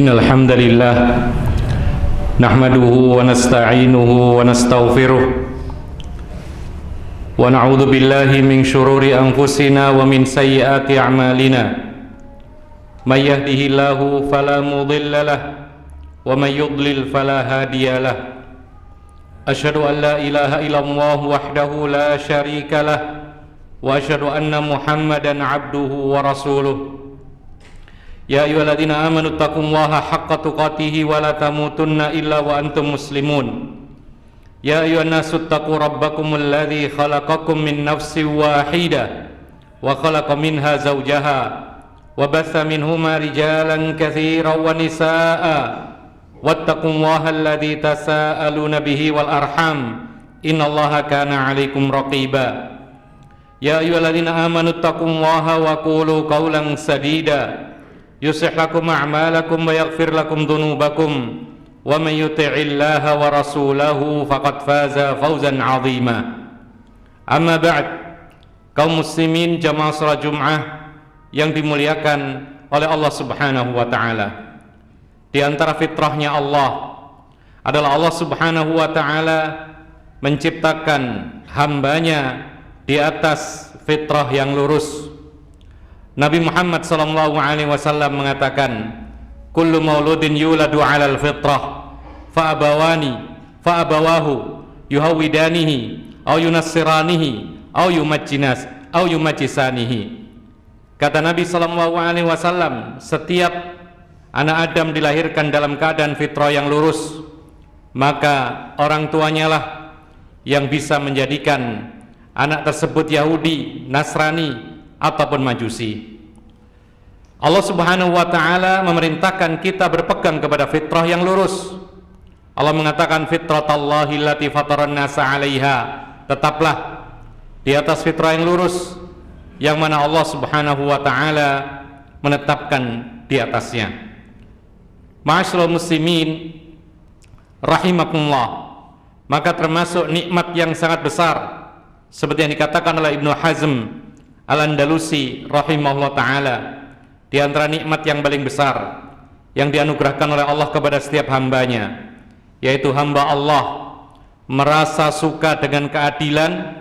إن الحمد لله نحمده ونستعينه ونستغفره ونعوذ بالله من شرور أنفسنا ومن سيئات أعمالنا من يهده الله فلا مضل له ومن يضلل فلا هادي له أشهد أن لا إله إلا الله وحده لا شريك له وأشهد أن محمدا عبده ورسوله يا أيها الذين آمنوا اتقوا الله حق تقاته ولا تموتن إلا وأنتم مسلمون يا أيها الناس اتقوا ربكم الذي خلقكم من نفس واحدة وخلق منها زوجها وبث منهما رجالا كثيرا ونساء واتقوا الله الذي تساءلون به والأرحام إن الله كان عليكم رقيبا يا أيها الذين آمنوا اتقوا الله وقولوا قولا سديدا يصلح لكم أعمالكم ويغفر لكم ذنوبكم ومن يطع الله ورسوله فقد فاز فوزا عظيما أما بعد kaum muslimin jamaah salat Jumat yang dimuliakan oleh Allah Subhanahu wa taala. Di antara fitrahnya Allah adalah Allah Subhanahu wa taala menciptakan hambanya di atas fitrah yang lurus. Nabi Muhammad sallallahu alaihi wasallam mengatakan, "Kullu mauludin yuladu 'alal fitrah, fa abawahu yuhawidanihi aw yunassiranihi aw yumajjisanihi." Kata Nabi sallallahu alaihi wasallam, setiap anak Adam dilahirkan dalam keadaan fitrah yang lurus, maka orang tuanya lah yang bisa menjadikan anak tersebut Yahudi, Nasrani ataupun Majusi. Allah Subhanahu wa taala memerintahkan kita berpegang kepada fitrah yang lurus. Allah mengatakan fitratallahi allati fataran nasa 'alaiha. Tetaplah di atas fitrah yang lurus yang mana Allah Subhanahu wa taala menetapkan di atasnya. Ma'asyiral muslimin rahimakumullah, maka termasuk nikmat yang sangat besar seperti yang dikatakan oleh Ibnu Hazm Al-Andalusi rahimahullah ta'ala, di antara nikmat yang paling besar yang dianugerahkan oleh Allah kepada setiap hambanya, yaitu hamba Allah merasa suka dengan keadilan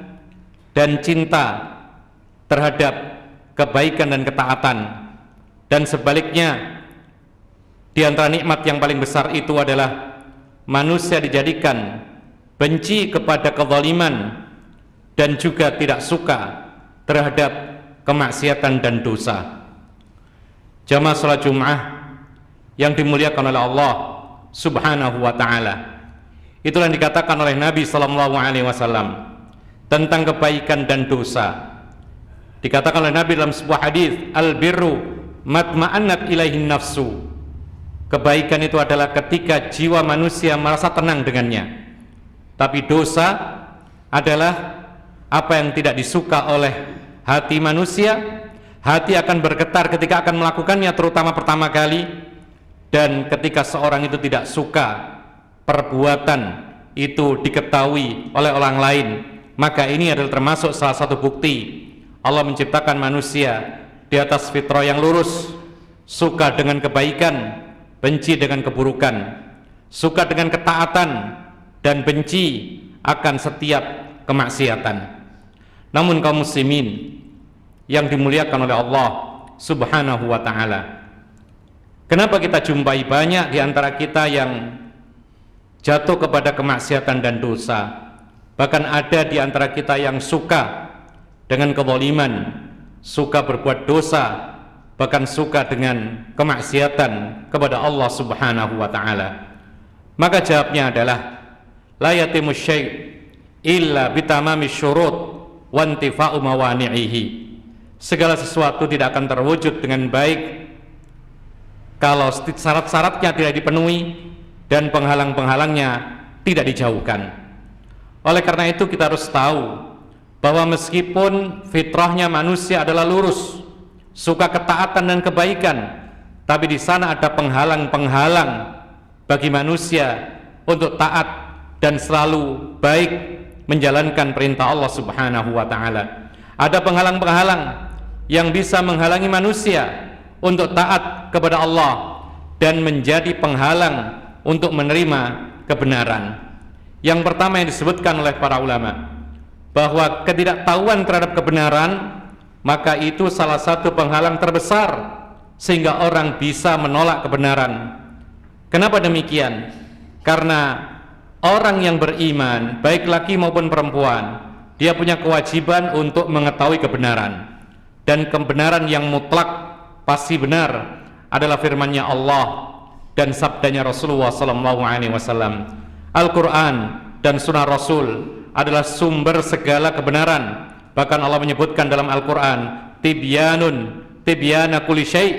dan cinta terhadap kebaikan dan ketaatan. Dan sebaliknya, di antara nikmat yang paling besar itu adalah manusia dijadikan benci kepada kezaliman dan juga tidak suka terhadap kemaksiatan dan dosa. Jamaah salat Jumat yang dimuliakan oleh Allah Subhanahu wa taala, itulah yang dikatakan oleh Nabi sallallahu alaihi wasallam tentang kebaikan dan dosa. Dikatakan oleh Nabi dalam sebuah hadis, al-birru matma'annat ilaihin nafsu. Kebaikan itu adalah ketika jiwa manusia merasa tenang dengannya. Tapi dosa adalah apa yang tidak disuka oleh hati manusia. Hati akan bergetar ketika akan melakukannya, terutama pertama kali. Dan ketika seorang itu tidak suka perbuatan itu diketahui oleh orang lain, maka ini adalah termasuk salah satu bukti Allah menciptakan manusia di atas fitrah yang lurus, suka dengan kebaikan, benci dengan keburukan, suka dengan ketaatan dan benci akan setiap kemaksiatan. Namun kaum muslimin yang dimuliakan oleh Allah Subhanahu wa taala, kenapa kita jumpai banyak di antara kita yang jatuh kepada kemaksiatan dan dosa? Bahkan ada di antara kita yang suka dengan kezaliman, suka berbuat dosa, bahkan suka dengan kemaksiatan kepada Allah Subhanahu wa taala. Maka jawabnya adalah la yatimu syai' illa bitamami syurut wa intifa'u mawani'ihi. Segala sesuatu tidak akan terwujud dengan baik kalau syarat-syaratnya tidak dipenuhi dan penghalang-penghalangnya tidak dijauhkan. Oleh karena itu kita harus tahu bahwa meskipun fitrahnya manusia adalah lurus, suka ketaatan dan kebaikan, tapi di sana ada penghalang-penghalang bagi manusia untuk taat dan selalu baik menjalankan perintah Allah Subhanahu wa taala. Ada penghalang-penghalang yang bisa menghalangi manusia untuk taat kepada Allah dan menjadi penghalang untuk menerima kebenaran. Yang pertama yang disebutkan oleh para ulama, bahwa ketidaktahuan terhadap kebenaran, maka itu salah satu penghalang terbesar sehingga orang bisa menolak kebenaran. Kenapa demikian? Karena orang yang beriman, baik laki maupun perempuan, dia punya kewajiban untuk mengetahui kebenaran. Dan kebenaran yang mutlak pasti benar adalah firman-Nya Allah dan sabdanya Rasulullah SAW. Al-Quran dan Sunnah Rasul adalah sumber segala kebenaran. Bahkan Allah menyebutkan dalam Al-Quran, tibyana kulli syai',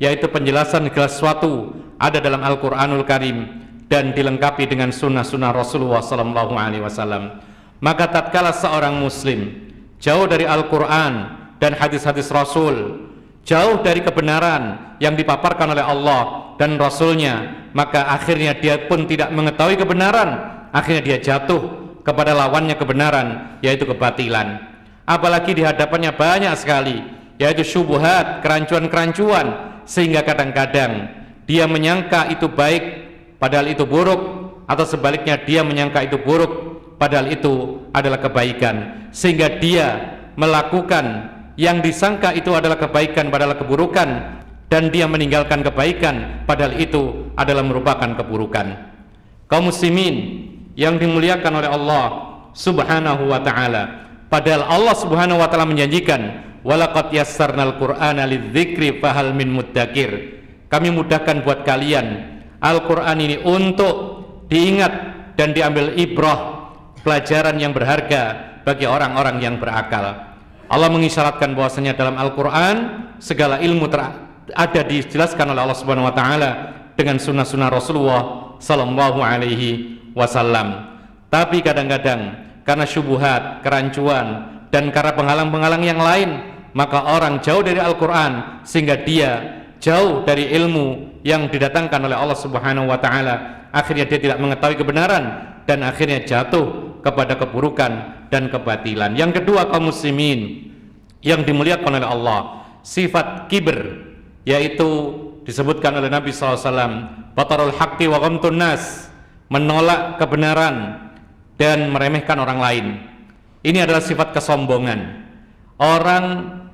yaitu penjelasan segala sesuatu ada dalam Al-Quranul Karim dan dilengkapi dengan sunnah-sunnah Rasulullah SAW. Maka tatkala seorang muslim jauh dari Al-Quran dan hadis-hadis Rasul, jauh dari kebenaran yang dipaparkan oleh Allah dan Rasulnya, maka akhirnya dia pun tidak mengetahui kebenaran, akhirnya dia jatuh kepada lawannya kebenaran, yaitu kebatilan. Apalagi di hadapannya banyak sekali, yaitu syubhat, kerancuan-kerancuan, sehingga kadang-kadang dia menyangka itu baik padahal itu buruk, atau sebaliknya dia menyangka itu buruk padahal itu adalah kebaikan, sehingga dia melakukan yang disangka itu adalah kebaikan padahal keburukan, dan dia meninggalkan kebaikan padahal itu adalah merupakan keburukan. Kaum muslimin yang dimuliakan oleh Allah Subhanahu wa ta'ala, padahal Allah Subhanahu wa ta'ala menjanjikan, walaqad yassarnal qur'ana lidzikri fahal min muddakir, kami mudahkan buat kalian Al-Quran ini untuk diingat dan diambil ibrah, pelajaran yang berharga bagi orang-orang yang berakal. Allah mengisyaratkan bahwasanya dalam Al-Quran segala ilmu ada dijelaskan oleh Allah Subhanahu wa ta'ala dengan sunnah-sunnah Rasulullah sallallahu alaihi wasallam. Tapi kadang-kadang karena syubhat, kerancuan, dan karena penghalang-penghalang yang lain, maka orang jauh dari Al-Quran sehingga dia jauh dari ilmu yang didatangkan oleh Allah Subhanahu wa ta'ala. Akhirnya dia tidak mengetahui kebenaran dan akhirnya jatuh kepada keburukan dan kebatilan. Yang kedua, kaum muslimin yang dimuliakan oleh Allah, sifat kibr, yaitu disebutkan oleh Nabi SAW, batarul haqqi wa ghamtun nas, menolak kebenaran dan meremehkan orang lain. Ini adalah sifat kesombongan. Orang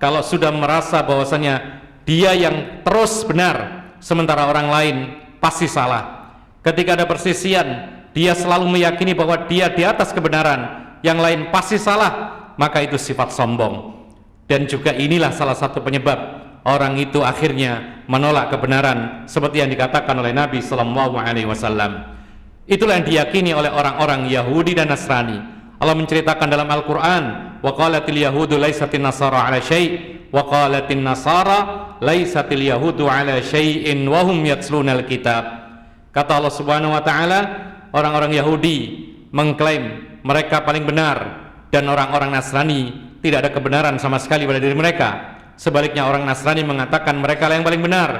kalau sudah merasa bahwasanya dia yang terus benar sementara orang lain pasti salah, ketika ada persisian dia selalu meyakini bahwa dia di atas kebenaran, yang lain pasti salah, maka itu sifat sombong. Dan juga inilah salah satu penyebab orang itu akhirnya menolak kebenaran, seperti yang dikatakan oleh Nabi SAW. Itulah yang diyakini oleh orang-orang Yahudi dan Nasrani. Allah menceritakan dalam Al-Quran, wa qalatil yahudu laisatin nasara ala syai' wa qalatin nasara laisatil yahudu ala syai'in wa hum yatslunal kitab. Kata Allah Subhanahu wa ta'ala, orang-orang Yahudi mengklaim mereka paling benar, dan orang-orang Nasrani tidak ada kebenaran sama sekali pada diri mereka. Sebaliknya orang Nasrani mengatakan mereka yang paling benar,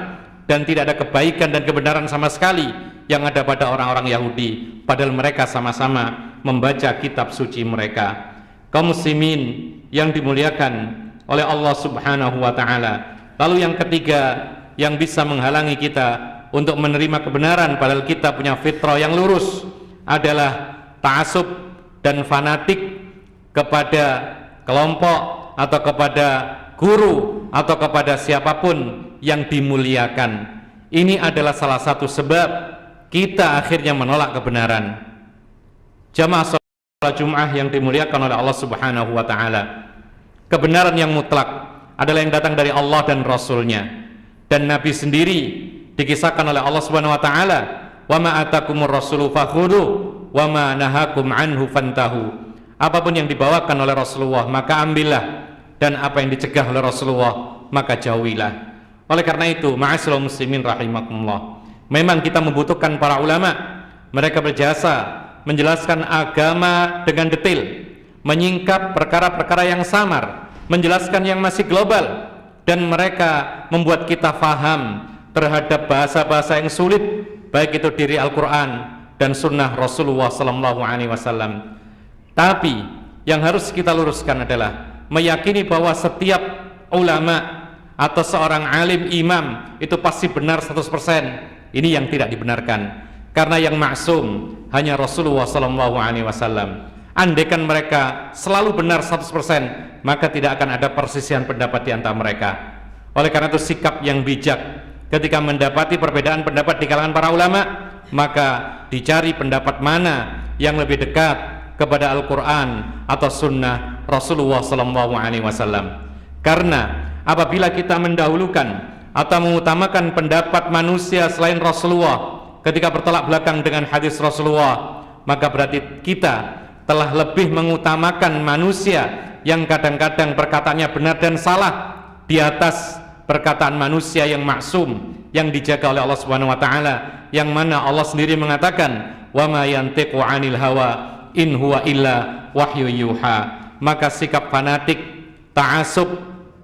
dan tidak ada kebaikan dan kebenaran sama sekali yang ada pada orang-orang Yahudi, padahal mereka sama-sama membaca kitab suci mereka. Kaum muslimin yang dimuliakan oleh Allah Subhanahu wa ta'ala. Lalu yang ketiga yang bisa menghalangi kita untuk menerima kebenaran padahal kita punya fitrah yang lurus adalah ta'assub dan fanatik kepada kelompok atau kepada guru atau kepada siapapun yang dimuliakan. Ini adalah salah satu sebab kita akhirnya menolak kebenaran. Jamaah salat Jum'ah yang dimuliakan oleh Allah Subhanahu wa ta'ala, kebenaran yang mutlak adalah yang datang dari Allah dan Rasulnya. Dan Nabi sendiri dikisahkan oleh Allah Subhanahu wa ta'ala, wa ma atakumur rasulu fakhudhu wa ma nahakum anhu fantahu. Apapun yang dibawakan oleh Rasulullah maka ambillah, dan apa yang dicegah oleh Rasulullah maka jauhilah. Oleh karena itu, ma'asyiral muslimin rahimakumullah, memang kita membutuhkan para ulama. Mereka berjasa menjelaskan agama dengan detail, menyingkap perkara-perkara yang samar, menjelaskan yang masih global, dan mereka membuat kita faham terhadap bahasa-bahasa yang sulit, baik itu diri Al-Quran dan sunnah Rasulullah SAW. Tapi yang harus kita luruskan adalah meyakini bahwa setiap ulama atau seorang alim imam itu pasti benar 100%. Ini yang tidak dibenarkan, karena yang maksum hanya Rasulullah SAW. Andaikan mereka selalu benar 100%, maka tidak akan ada perselisihan pendapat di antara mereka. Oleh karena itu sikap yang bijak ketika mendapati perbedaan pendapat di kalangan para ulama, maka dicari pendapat mana yang lebih dekat kepada Al-Quran atau Sunnah Rasulullah SAW. Karena apabila kita mendahulukan atau mengutamakan pendapat manusia selain Rasulullah ketika bertolak belakang dengan hadis Rasulullah, maka berarti kita telah lebih mengutamakan manusia yang kadang-kadang perkataannya benar dan salah di atas perkataan manusia yang maksum, yang dijaga oleh Allah Subhanahu wa taala, yang mana Allah sendiri mengatakan, "Wa ma yantiqu 'anil hawa in huwa illa wahyu yuha." Maka sikap fanatik, ta'assub,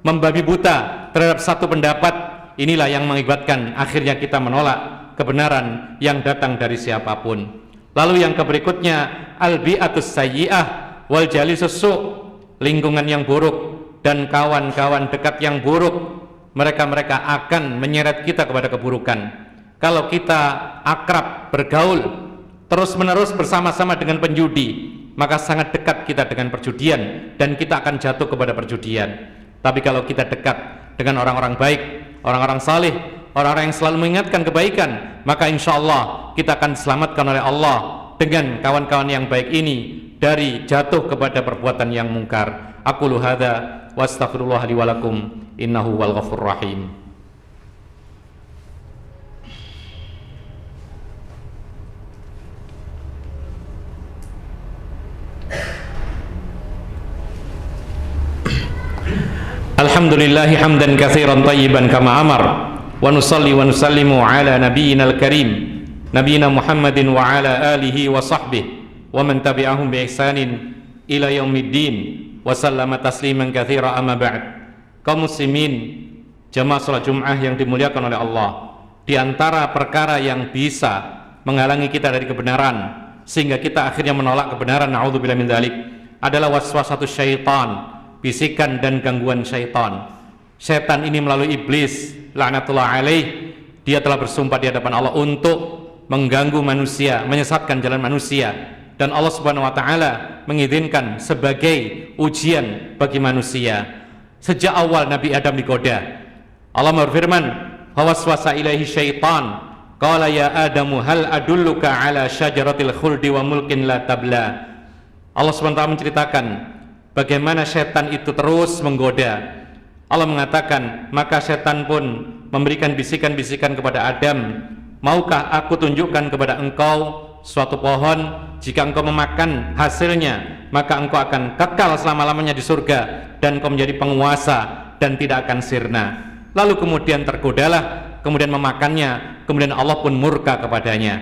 membabi buta terhadap satu pendapat, inilah yang mengakibatkan akhirnya kita menolak kebenaran yang datang dari siapapun. Lalu yang berikutnya, al-bi'atus sayyi'ah wal jalisus su', lingkungan yang buruk dan kawan-kawan dekat yang buruk, mereka akan menyeret kita kepada keburukan. Kalau kita akrab, bergaul terus-menerus bersama-sama dengan penjudi, maka sangat dekat kita dengan perjudian dan kita akan jatuh kepada perjudian. Tapi kalau kita dekat dengan orang-orang baik, orang-orang saleh, orang-orang yang selalu mengingatkan kebaikan, maka insya Allah kita akan diselamatkan oleh Allah dengan kawan-kawan yang baik ini dari jatuh kepada perbuatan yang mungkar. Aqulu hadza wa astaghfirullah li wa lakum innahu wal ghafurur rahim. Alhamdulillahi hamdan katsiran thayyiban kama amar, wa nusalli wa nusallimu ala nabiyyinal karim nabiyina Muhammadin wa ala alihi wa sahbihi wa man tabi'ahum bi ihsanin ila yaumiddin wa sallama tasliman katsira, amma ba'd. Kaum muslimin jamaah salat Jumat yang dimuliakan oleh Allah, di antara perkara yang bisa menghalangi kita dari kebenaran sehingga kita akhirnya menolak kebenaran, naudzubillah min dzalik, adalah waswasatus syaitan, bisikan dan gangguan syaitan. Setan ini melalui iblis laknatullah alaih, dia telah bersumpah di hadapan Allah untuk mengganggu manusia, menyesatkan jalan manusia, dan Allah Subhanahu wa taala mengizinkan sebagai ujian bagi manusia. Sejak awal Nabi Adam digoda, Allah berfirman, "Waswasa ilaihi syaitan, qala ya Adamu hal adulluka ala syajaratil khuldi wa mulkin la tabla." Allah Subhanahu wa taala menceritakan bagaimana setan itu terus menggoda. Allah mengatakan, maka setan pun memberikan bisikan-bisikan kepada Adam, maukah aku tunjukkan kepada engkau suatu pohon, jika engkau memakan hasilnya maka engkau akan kekal selama-lamanya di surga dan engkau menjadi penguasa dan tidak akan sirna. Lalu kemudian tergodalah, kemudian memakannya, kemudian Allah pun murka kepadanya.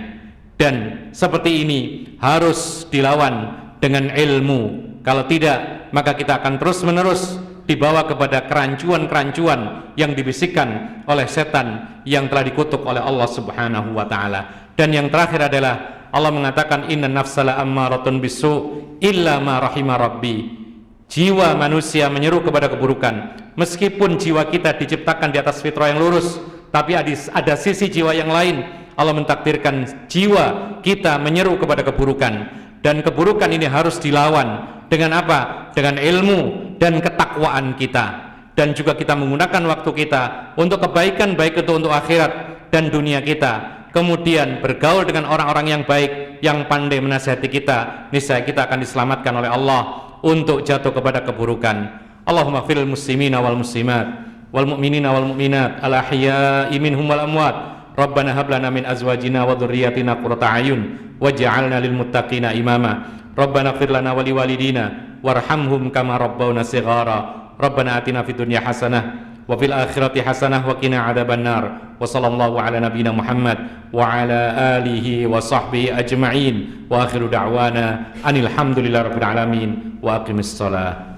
Dan seperti ini harus dilawan dengan ilmu. Kalau tidak, maka kita akan terus-menerus dibawa kepada kerancuan-kerancuan yang dibisikkan oleh setan yang telah dikutuk oleh Allah Subhanahu wa taala. Dan yang terakhir adalah Allah mengatakan, inna nafsala ammaratun bisu illa ma rahima rabbi. Jiwa manusia menyeru kepada keburukan. Meskipun jiwa kita diciptakan di atas fitrah yang lurus, tapi ada sisi jiwa yang lain. Allah mentakdirkan jiwa kita menyeru kepada keburukan, dan keburukan ini harus dilawan dengan apa? Dengan ilmu dan ketakwaan kita, dan juga kita menggunakan waktu kita untuk kebaikan, baik itu untuk akhirat dan dunia kita. Kemudian bergaul dengan orang-orang yang baik, yang pandai menasihati kita, niscaya kita akan diselamatkan oleh Allah untuk jatuh kepada keburukan. Allahumma fil muslimina wal muslimat wal mu'minina wal mu'minat al ahya'i minhum wal amwat. Rabbana hab lana min azwajina wa dhurriyyatina qurrata a'yun waj'alna lil muttaqina imama. Rabbana ighfir lana wa liwalidina warhamhum kama rabbawna shighara. Rabbana atina fid dunya hasanah wa fil akhirati hasanah wa qina adzabannar. Wa sallallahu ala nabiyyina Muhammad wa ala alihi wa sahbihi ajma'in. Wa akhiru da'wana anil hamdulillahi rabbil alamin wa aqimis shalah.